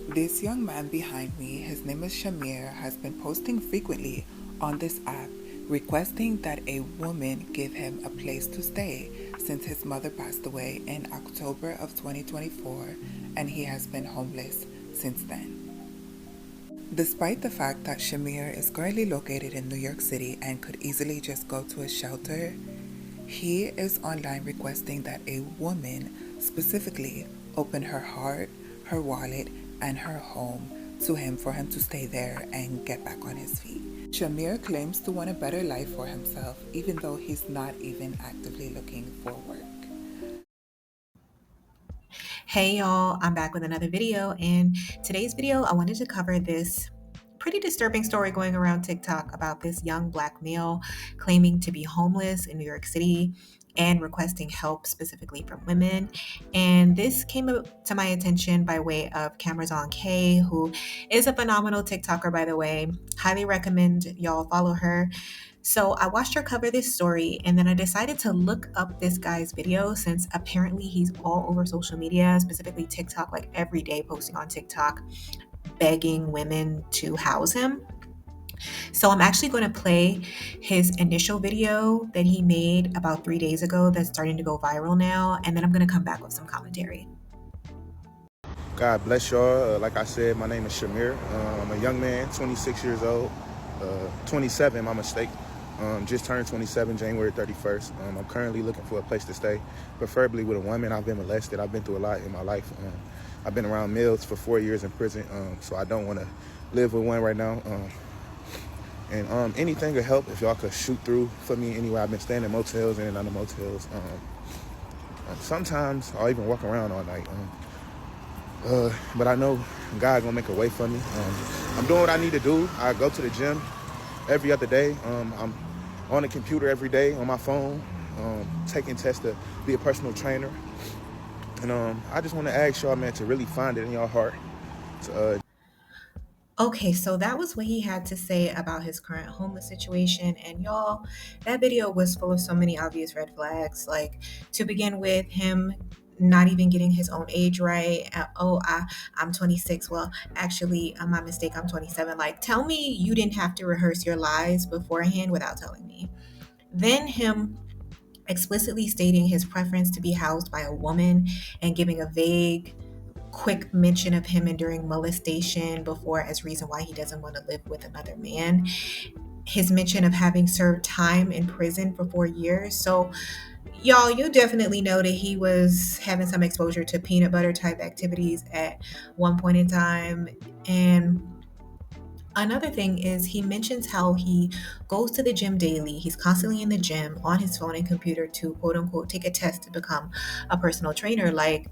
This young man behind me, his name is Shamir, has been posting frequently on this app requesting that a woman give him a place to stay since his mother passed away in October of 2024 and he has been homeless since then. Despite the fact that Shamir is currently located in New York City and could easily just go to a shelter, he is online requesting that a woman specifically open her heart, her wallet, and her home to him for him to stay there and get back on his feet. Shamir claims to want a better life for himself, even though he's not even actively looking for work. Hey y'all, I'm back with another video, and today's video I wanted to cover this pretty disturbing story going around TikTok about this young black male claiming to be homeless in New York City and requesting help specifically from women. And this came to my attention by way of Camerazon K, who is a phenomenal TikToker, by the way. Highly recommend y'all follow her. So I watched her cover this story, and then I decided to look up this guy's video since apparently he's all over social media, specifically TikTok, like every day posting on TikTok, begging women to house him. So I'm actually going to play his initial video that he made about 3 days ago that's starting to go viral now, and then I'm going to come back with some commentary. God bless y'all. Like I said, my name is Shamir. I'm a young man, 26 years old, 27, my mistake. Just turned 27 January 31st. I'm currently looking for a place to stay, preferably with a woman. I've been molested. I've been through a lot in my life. I've been around males for 4 years in prison, so I don't want to live with one right now. And anything will help if y'all could shoot through for me anyway. I've been staying in motels and in other motels. Sometimes I'll even walk around all night. But I know God gonna make a way for me. I'm doing what I need to do. I go to the gym every other day. I'm on the computer every day on my phone, taking tests to be a personal trainer. And I just want to ask y'all, man, to really find it in your heart. Okay, so that was what he had to say about his current homeless situation. And y'all, that video was full of so many obvious red flags. Like, to begin with, him not even getting his own age right. I'm 26. Well, actually, my mistake, I'm 27. Like, tell me you didn't have to rehearse your lies beforehand without telling me. Then him explicitly stating his preference to be housed by a woman and giving a vague quick mention of him enduring molestation before as reason why he doesn't want to live with another man. His mention of having served time in prison for 4 years. So y'all, you definitely know that he was having some exposure to peanut butter type activities at one point in time. And another thing is he mentions how he goes to the gym daily. He's constantly in the gym on his phone and computer to quote unquote take a test to become a personal trainer. Like,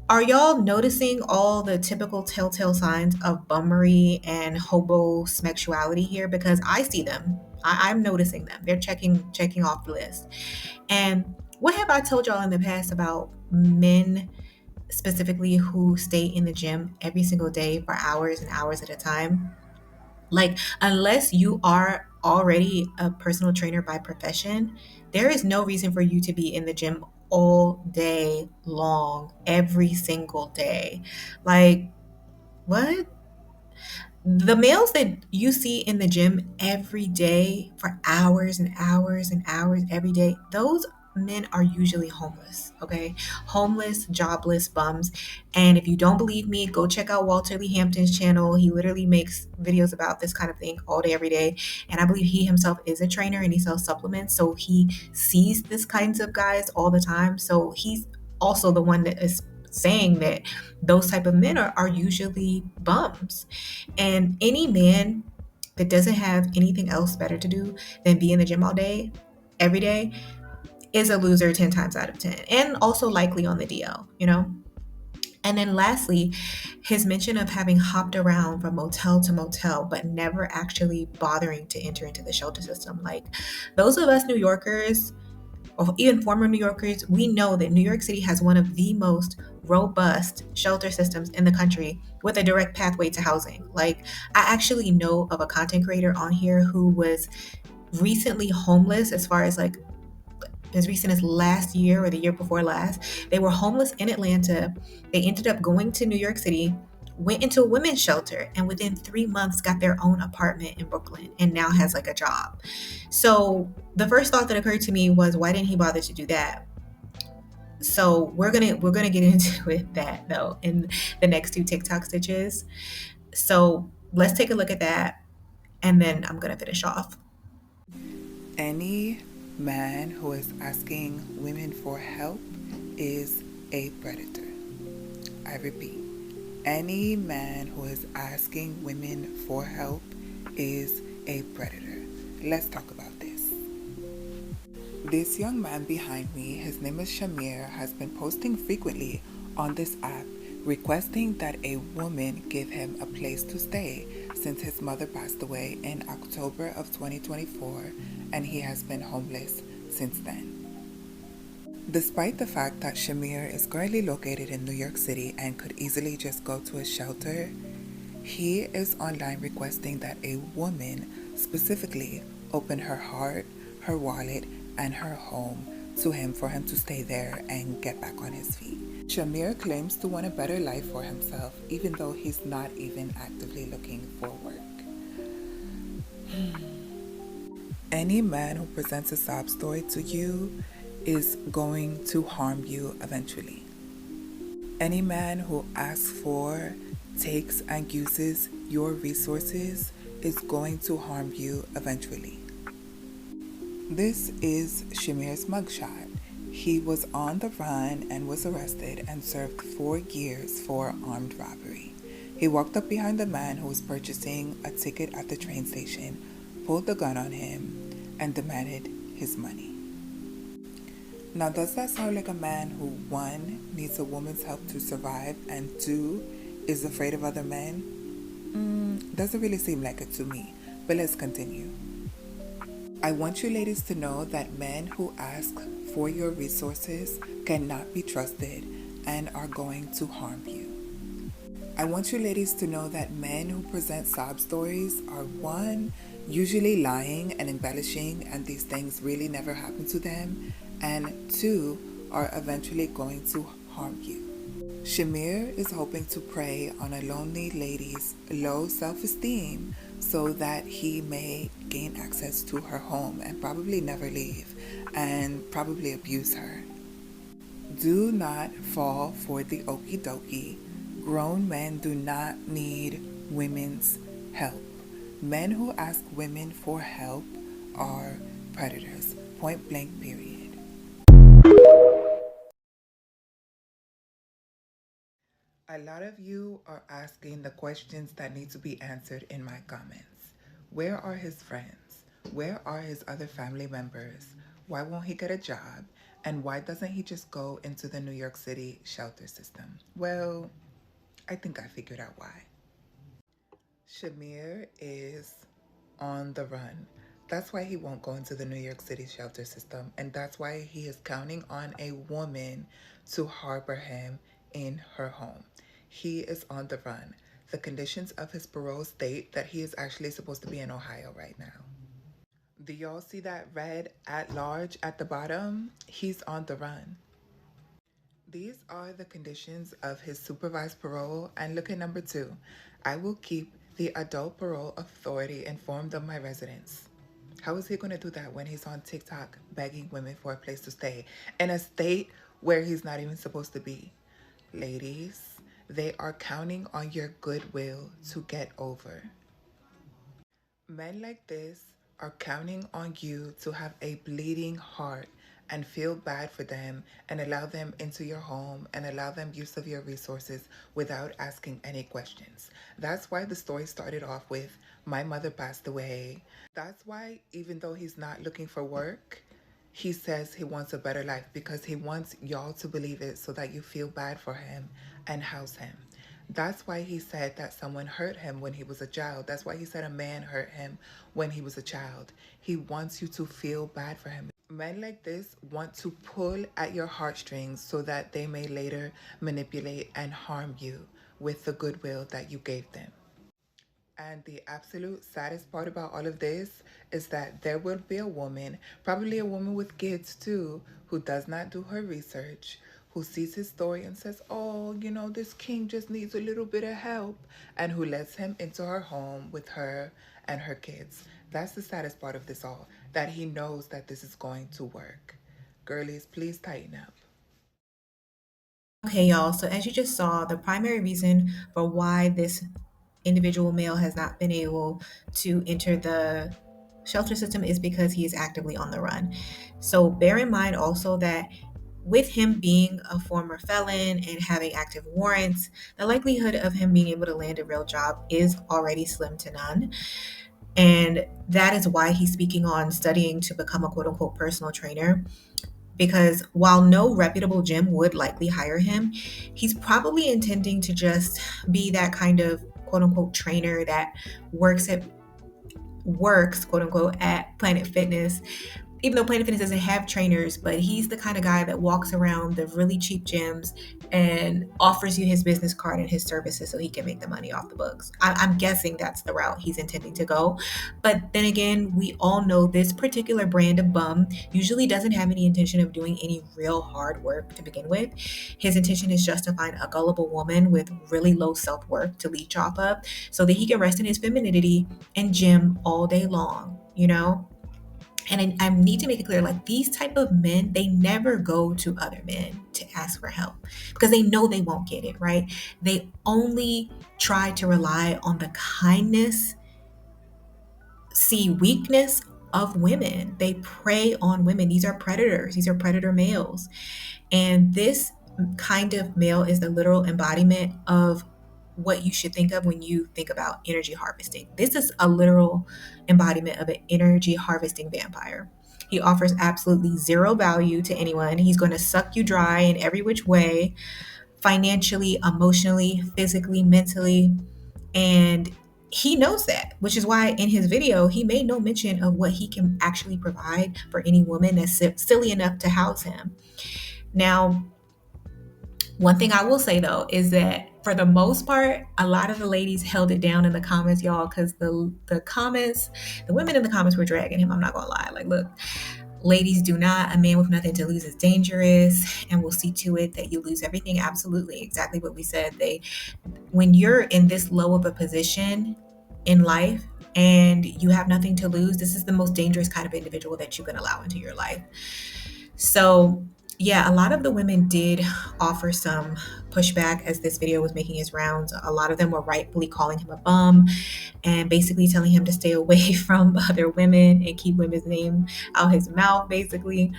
are y'all noticing all the typical telltale signs of bummery and hobo sexuality here? Because I see them. I'm noticing them. They're checking off the list. And what have I told y'all in the past about men specifically who stay in the gym every single day for hours and hours at a time? Like, unless you are already a personal trainer by profession, there is no reason for you to be in the gym all day long, every single day. Like, what? The males that you see in the gym every day for hours and hours and hours every day, those men are usually homeless, okay? Homeless, jobless bums. And if you don't believe me, go check out Walter Lee Hampton's channel. He literally makes videos about this kind of thing all day, every day. And I believe he himself is a trainer and he sells supplements. So he sees this kinds of guys all the time. So he's also the one that is saying that those type of men are usually bums. And any man that doesn't have anything else better to do than be in the gym all day, every day, is a loser 10 times out of 10. And also likely on the DL, you know? And then lastly, his mention of having hopped around from motel to motel, but never actually bothering to enter into the shelter system. Like, those of us New Yorkers, or even former New Yorkers, we know that New York City has one of the most robust shelter systems in the country with a direct pathway to housing. Like, I actually know of a content creator on here who was recently homeless, as far as like as recent as last year or the year before last. They were homeless in Atlanta. They ended up going to New York City went into a women's shelter, and within 3 months got their own apartment in Brooklyn and now has like a job. So the first thought that occurred to me was, why didn't he bother to do that? So we're gonna get into it that though in the next two TikTok stitches. So let's take a look at that, and then I'm gonna finish off. Any man who is asking women for help is a predator. I repeat, any man who is asking women for help is a predator. Let's talk about this. This young man behind me, his name is Shamir, has been posting frequently on this app requesting that a woman give him a place to stay since his mother passed away in October of 2024 and he has been homeless since then. Despite the fact that Shamir is currently located in New York City and could easily just go to a shelter, he is online requesting that a woman specifically open her heart, her wallet, and her home to him for him to stay there and get back on his feet. Shamir claims to want a better life for himself, even though he's not even actively looking for work. Any man who presents a sob story to you is going to harm you eventually. Any man who asks for, takes, and uses your resources is going to harm you eventually. This is Shamir's mugshot. He was on the run and was arrested and served 4 years for armed robbery. He walked up behind the man who was purchasing a ticket at the train station, pulled the gun on him, and demanded his money. Now, does that sound like a man who, 1, needs a woman's help to survive, and 2, is afraid of other men? Doesn't really seem like it to me, but let's continue. I want you ladies to know that men who ask for your resources cannot be trusted and are going to harm you. I want you ladies to know that men who present sob stories are 1, usually lying and embellishing, and these things really never happen to them, and 2, are eventually going to harm you. Shamir is hoping to prey on a lonely lady's low self-esteem so that he may gain access to her home and probably never leave and probably abuse her. Do not fall for the okie dokie. Grown men do not need women's help. Men who ask women for help are predators. Point blank, period. A lot of you are asking the questions that need to be answered in my comments. Where are his friends? Where are his other family members? Why won't he get a job? And why doesn't he just go into the New York City shelter system? Well, I think I figured out why. Shamir is on the run. That's why he won't go into the New York City shelter system. And that's why he is counting on a woman to harbor him in her home. He is on the run. The conditions of his parole state that he is actually supposed to be in Ohio right now. Do y'all see that red at large at the bottom? He's on the run. These are the conditions of his supervised parole. And look at number 2. I will keep the adult parole authority informed of my residence. How is he going to do that when he's on TikTok begging women for a place to stay in a state where he's not even supposed to be? Ladies, they are counting on your goodwill to get over. Men like this are counting on you to have a bleeding heart and feel bad for them and allow them into your home and allow them use of your resources without asking any questions. That's why the story started off with, my mother passed away. That's why even though he's not looking for work, he says he wants a better life because he wants y'all to believe it so that you feel bad for him and house him. That's why he said that someone hurt him when he was a child. That's why he said a man hurt him when he was a child. He wants you to feel bad for him. Men like this want to pull at your heartstrings so that they may later manipulate and harm you with the goodwill that you gave them. And the absolute saddest part about all of this is that there will be a woman, probably a woman with kids too, who does not do her research, who sees his story and says, oh, this king just needs a little bit of help, and who lets him into her home with her and her kids. That's the saddest part of this all, that he knows that this is going to work. Girlies, please tighten up. Okay, y'all. So as you just saw, the primary reason for why this individual male has not been able to enter the shelter system is because he is actively on the run. So bear in mind also that with him being a former felon and having active warrants, the likelihood of him being able to land a real job is already slim to none. And that is why he's speaking on studying to become a quote unquote personal trainer. Because while no reputable gym would likely hire him, he's probably intending to just be that kind of quote unquote trainer that works quote unquote at Planet Fitness, even though Planet Fitness doesn't have trainers, but he's the kind of guy that walks around the really cheap gyms and offers you his business card and his services so he can make the money off the books. I'm guessing that's the route he's intending to go. But then again, we all know this particular brand of bum usually doesn't have any intention of doing any real hard work to begin with. His intention is just to find a gullible woman with really low self-worth to leech off of so that he can rest in his femininity and gym all day long, And I need to make it clear, like, these type of men, they never go to other men to ask for help because they know they won't get it, right? They only try to rely on the kindness, see weakness of women. They prey on women. These are predators. These are predator males. And this kind of male is the literal embodiment of what you should think of when you think about energy harvesting. This is a literal embodiment of an energy harvesting vampire. He offers absolutely zero value to anyone. He's going to suck you dry in every which way, financially, emotionally, physically, mentally. And he knows that, which is why in his video, he made no mention of what he can actually provide for any woman that's silly enough to house him. Now, one thing I will say though is that for the most part, a lot of the ladies held it down in the comments, y'all, because the women in the comments were dragging him. I'm not gonna lie. Like, look, ladies, do not. A man with nothing to lose is dangerous, and we'll see to it that you lose everything. Absolutely, exactly what we said. When you're in this low of a position in life and you have nothing to lose, this is the most dangerous kind of individual that you can allow into your life. So yeah, a lot of the women did offer some pushback as this video was making his rounds. A lot of them were rightfully calling him a bum and basically telling him to stay away from other women and keep women's name out his mouth, basically.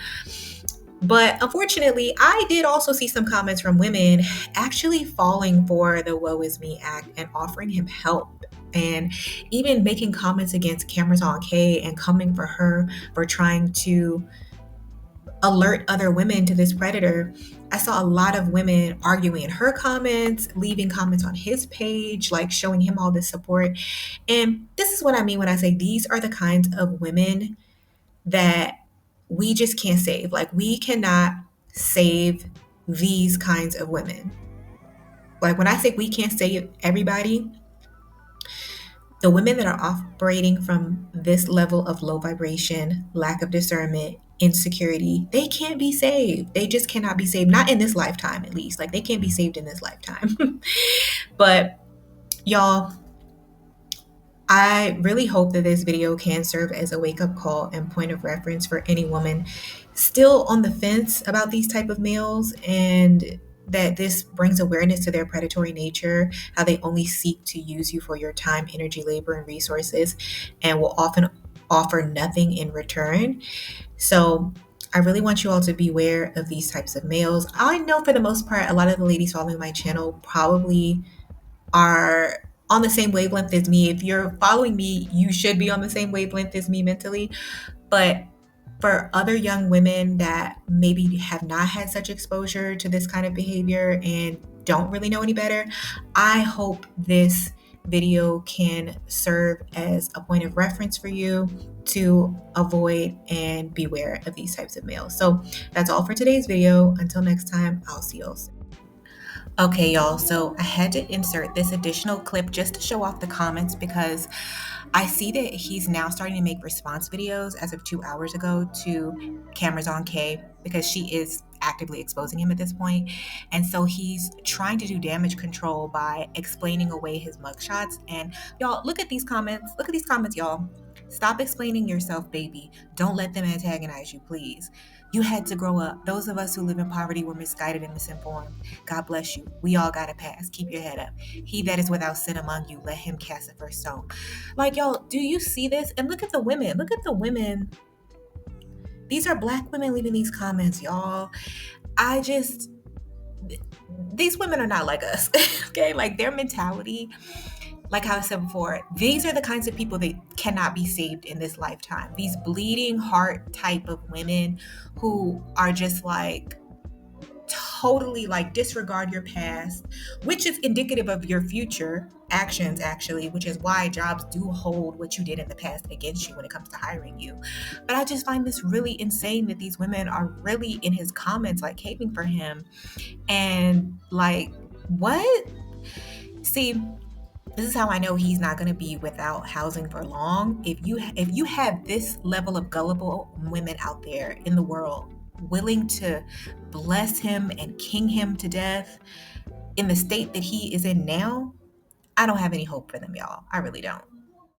But unfortunately, I did also see some comments from women actually falling for the Woe Is Me act and offering him help, and even making comments against Cameras on K and coming for her for trying to alert other women to this predator. I saw a lot of women arguing in her comments, leaving comments on his page, like showing him all this support. And this is what I mean when I say these are the kinds of women that we just can't save. Like, we cannot save these kinds of women. Like, when I say we can't save everybody, the women that are operating from this level of low vibration, lack of discernment, insecurity, they can't be saved. They just cannot be saved. Not in this lifetime, at least. Like, they can't be saved in this lifetime. But y'all, I really hope that this video can serve as a wake-up call and point of reference for any woman still on the fence about these type of males, and that this brings awareness to their predatory nature, how they only seek to use you for your time, energy, labor, and resources, and will often offer nothing in return. So I really want you all to beware of these types of males. I know for the most part, a lot of the ladies following my channel probably are on the same wavelength as me. If you're following me, you should be on the same wavelength as me mentally. But for other young women that maybe have not had such exposure to this kind of behavior and don't really know any better, I hope this video can serve as a point of reference for you to avoid and beware of these types of males. So that's all for today's video. Until next time, I'll see you all soon. Okay, y'all, so I had to insert this additional clip just to show off the comments because I see that he's now starting to make response videos as of 2 hours ago to Cameras on K, because she is actively exposing him at this point. And so he's trying to do damage control by explaining away his mugshots. And y'all, look at these comments. Look at these comments, y'all. Stop explaining yourself, baby. Don't let them antagonize you, please. You had to grow up. Those of us who live in poverty were misguided and misinformed. God bless you. We all got a pass. Keep your head up. He that is without sin among you, let him cast the first stone. Like, y'all, do you see this? And look at the women. Look at the women. These are Black women leaving these comments, y'all. These women are not like us, okay? Like, their mentality, like how I said before, these are the kinds of people that cannot be saved in this lifetime. These bleeding heart type of women who are just like totally like disregard your past, which is indicative of your future actions, actually, which is why jobs do hold what you did in the past against you when it comes to hiring you. But I just find this really insane that these women are really in his comments, like caping for him. And like, what? See, this is how I know he's not going to be without housing for long. If you have this level of gullible women out there in the world willing to bless him and king him to death in the state that he is in now, I don't have any hope for them, y'all. I really don't.